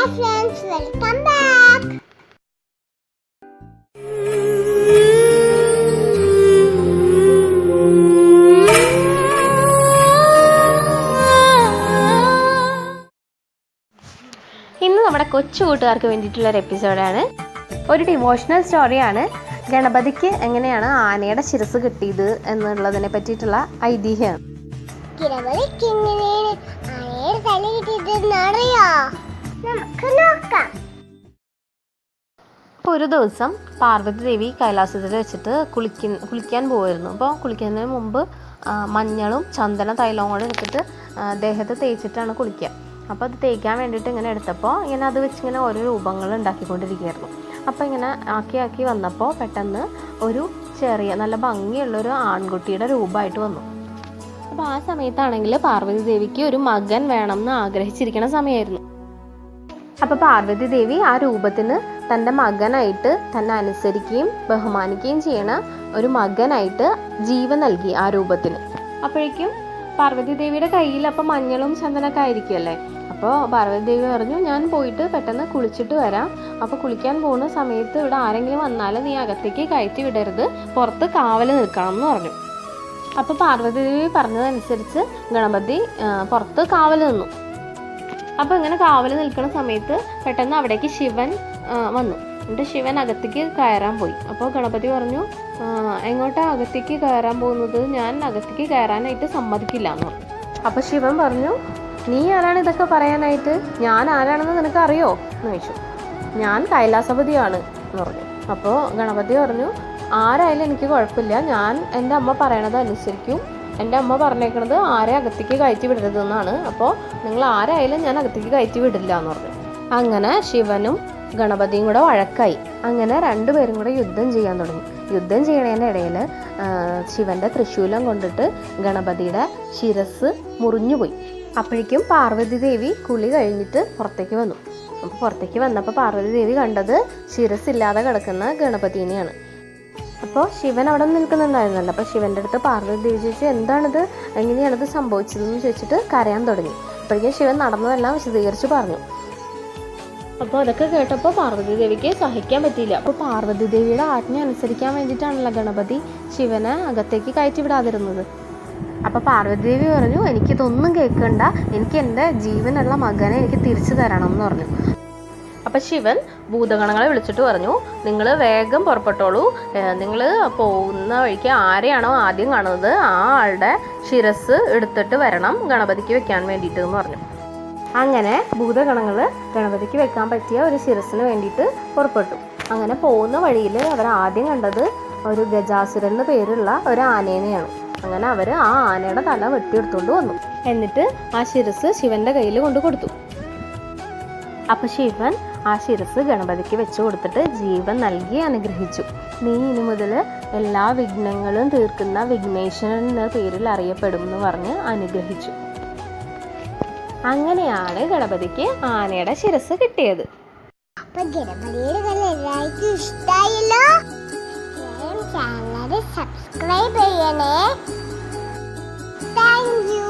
Hi friends, welcome back. ഇന്ന് നമ്മുടെ കൊച്ചു കൂട്ടുകാർക്ക് വേണ്ടിയിട്ടുള്ളൊരു എപ്പിസോഡാണ്. ഒരു ഡിവോഷണൽ സ്റ്റോറിയാണ്. ഗണപതിക്ക് എങ്ങനെയാണ് ആനയുടെ ശിരസ് കിട്ടിയത് എന്നുള്ളതിനെ പറ്റിയിട്ടുള്ള ഐതിഹ്യമാണ്. ഗണപതിക്ക് എങ്ങനെയാണ് ആനയുടെ തല കിട്ടിയതെന്ന് അറിയോ? നമുക്ക് നോക്കാം. അപ്പോൾ ഒരു ദിവസം പാർവതി ദേവി കൈലാസത്തിൽ വെച്ചിട്ട് കുളിക്കാൻ പോകുമായിരുന്നു. അപ്പോൾ കുളിക്കുന്നതിന് മുമ്പ് മഞ്ഞളും ചന്ദന തൈലവും കൂടെ എടുത്തിട്ട് ദേഹത്ത് തേച്ചിട്ടാണ് കുളിക്കുക. അപ്പോൾ അത് തേക്കാൻ വേണ്ടിയിട്ട് ഇങ്ങനെ എടുത്തപ്പോൾ ഇങ്ങനെ അത് വെച്ച് ഇങ്ങനെ ഓരോ രൂപങ്ങൾ ഉണ്ടാക്കിക്കൊണ്ടിരിക്കുകയായിരുന്നു. അപ്പോൾ ഇങ്ങനെ ആക്കി വന്നപ്പോൾ പെട്ടെന്ന് ഒരു ചെറിയ നല്ല ഭംഗിയുള്ളൊരു ആൺകുട്ടിയുടെ രൂപമായിട്ട് വന്നു. അപ്പോൾ ആ സമയത്താണെങ്കിൽ പാർവതി ദേവിക്ക് ഒരു മകൻ വേണം എന്ന് ആഗ്രഹിച്ചിരിക്കുന്ന സമയമായിരുന്നു. അപ്പോൾ പാർവതി ദേവി ആ രൂപത്തിന് തൻ്റെ മകനായിട്ട് തന്നെ അനുസരിക്കുകയും ബഹുമാനിക്കുകയും ചെയ്യണ ഒരു മകനായിട്ട് ജീവൻ നൽകി ആ രൂപത്തിന്. അപ്പോഴേക്കും പാർവതി ദേവിയുടെ കയ്യിൽ അപ്പം മഞ്ഞളും ചന്ദനമൊക്കെ ആയിരിക്കുമല്ലേ. അപ്പോൾ പാർവതി ദേവി പറഞ്ഞു, ഞാൻ പോയിട്ട് പെട്ടെന്ന് കുളിച്ചിട്ട് വരാം. അപ്പോൾ കുളിക്കാൻ പോകുന്ന സമയത്ത് ഇവിടെ ആരെങ്കിലും വന്നാൽ നീ അകത്തേക്ക് കയറ്റി വിടരുത്, പുറത്ത് കാവൽ നിൽക്കണം എന്ന് പറഞ്ഞു. അപ്പോൾ പാർവതി ദേവി പറഞ്ഞതനുസരിച്ച് ഗണപതി പുറത്ത് കാവൽ നിന്നു. അപ്പോൾ ഇങ്ങനെ കാവൽ നിൽക്കുന്ന സമയത്ത് പെട്ടെന്ന് അവിടേക്ക് ശിവൻ വന്നു. എന്നിട്ട് ശിവൻ അകത്തേക്ക് കയറാൻ പോയി. അപ്പോൾ ഗണപതി പറഞ്ഞു, എങ്ങോട്ടാണ് അകത്തേക്ക് കയറാൻ പോകുന്നത്? ഞാൻ അകത്തേക്ക് കയറാനായിട്ട് സമ്മതിക്കില്ല എന്ന് പറഞ്ഞു. അപ്പോൾ ശിവൻ പറഞ്ഞു, നീ ആരാണ് ഇതൊക്കെ പറയാനായിട്ട്? ഞാൻ ആരാണെന്ന് നിനക്ക് അറിയോ എന്ന് ചോദിച്ചു. ഞാൻ കൈലാസപതിയാണ് എന്ന് പറഞ്ഞു. അപ്പോൾ ഗണപതി പറഞ്ഞു, ആരായാലും എനിക്ക് കുഴപ്പമില്ല, ഞാൻ എൻ്റെ അമ്മ പറയണത് അനുസരിക്കും. എൻ്റെ അമ്മ പറഞ്ഞേക്കണത് ആരെ അകത്തേക്ക് കയറ്റി വിടരുതെന്നാണ്. അപ്പോൾ നിങ്ങൾ ആരായാലും ഞാൻ അകത്തേക്ക് കയറ്റി വിടില്ല എന്ന് പറഞ്ഞു. അങ്ങനെ ശിവനും ഗണപതിയും കൂടെ വഴക്കായി. അങ്ങനെ രണ്ടുപേരും കൂടെ യുദ്ധം ചെയ്യാൻ തുടങ്ങി. യുദ്ധം ചെയ്യണതിൻ്റെ ഇടയിൽ ശിവൻ്റെ തൃശൂലം കൊണ്ടിട്ട് ഗണപതിയുടെ ശിരസ് മുറിഞ്ഞുപോയി. അപ്പോഴേക്കും പാർവതി ദേവി കുളി കഴിഞ്ഞിട്ട് പുറത്തേക്ക് വന്നു. അപ്പോൾ പുറത്തേക്ക് വന്നപ്പോൾ പാർവതി ദേവി കണ്ടത് ശിരസില്ലാതെ കിടക്കുന്ന ഗണപതിനെയാണ്. അപ്പോൾ ശിവൻ അവിടെ നിൽക്കുന്നുണ്ടായിരുന്നല്ലോ. അപ്പോൾ ശിവൻ്റെ അടുത്ത് പാർവതി ദേവി ചോദിച്ചു, എന്താണിത്, എങ്ങനെയാണിത് സംഭവിച്ചതെന്ന് ചോദിച്ചിട്ട് കരയാൻ തുടങ്ങി. അപ്പോഴേക്കും ശിവൻ നടന്നതെല്ലാം വിശദീകരിച്ച് പറഞ്ഞു. അപ്പോൾ അതൊക്കെ കേട്ടപ്പോൾ പാർവതി ദേവിക്ക് സഹിക്കാൻ പറ്റിയില്ല. അപ്പോൾ പാർവതി ദേവിയുടെ ആജ്ഞ അനുസരിക്കാൻ വേണ്ടിയിട്ടാണല്ലോ ഗണപതി ശിവനെ അകത്തേക്ക് കയറ്റി വിടാതിരുന്നത്. അപ്പോൾ പാർവതി ദേവി പറഞ്ഞു, എനിക്കിതൊന്നും കേൾക്കണ്ട, എനിക്ക് എൻ്റെ ജീവനുള്ള മകനെ എനിക്ക് തിരിച്ചു തരണം എന്ന് പറഞ്ഞു. അപ്പം ശിവൻ ഭൂതഗണങ്ങളെ വിളിച്ചിട്ട് പറഞ്ഞു, നിങ്ങൾ വേഗം പുറപ്പെട്ടോളൂ, നിങ്ങൾ പോകുന്ന വഴിക്ക് ആരെയാണോ ആദ്യം കാണുന്നത് ആ ആളുടെ ശിരസ് എടുത്തിട്ട് വരണം ഗണപതിക്ക് വെക്കാൻ വേണ്ടിയിട്ട് എന്ന് പറഞ്ഞു. അങ്ങനെ ഭൂതഗണങ്ങൾ ഗണപതിക്ക് വെക്കാൻ പറ്റിയ ഒരു ശിരസിന് വേണ്ടിയിട്ട് പുറപ്പെട്ടു. അങ്ങനെ പോകുന്ന വഴിയിൽ അവർ ആദ്യം കണ്ടത് ഒരു ഗജാസുരൻ എന്ന് പേരുള്ള ഒരു ആനേനെയാണ്. അങ്ങനെ അവർ ആ ആനയുടെ തല വെട്ടിയെടുത്തുകൊണ്ട് വന്നു. എന്നിട്ട് ആ ശിരസ് ശിവന്റെ കയ്യിൽ കൊണ്ട് കൊടുത്തു. അപ്പം ശിവൻ ആ ശിരസ് ഗണപതിക്ക് വെച്ച് കൊടുത്തിട്ട് ജീവൻ നൽകി അനുഗ്രഹിച്ചു. നീ ഇനി മുതൽ എല്ലാ വിഘ്നങ്ങളും തീർക്കുന്ന വിഘ്നേശ്വരൻ എന്ന പേരിൽ അറിയപ്പെടും എന്ന് പറഞ്ഞ് അനുഗ്രഹിച്ചു. അങ്ങനെയാണ് ഗണപതിക്ക് ആനയുടെ ശിരസ് കിട്ടിയത്. അപ്പൊ ഗണപതിയുടെ കഥ എല്ലാവർക്കും ഇഷ്ടായല്ലോ. ചാനൽ സബ്സ്ക്രൈബ് ചെയ്യണേ. Thank you.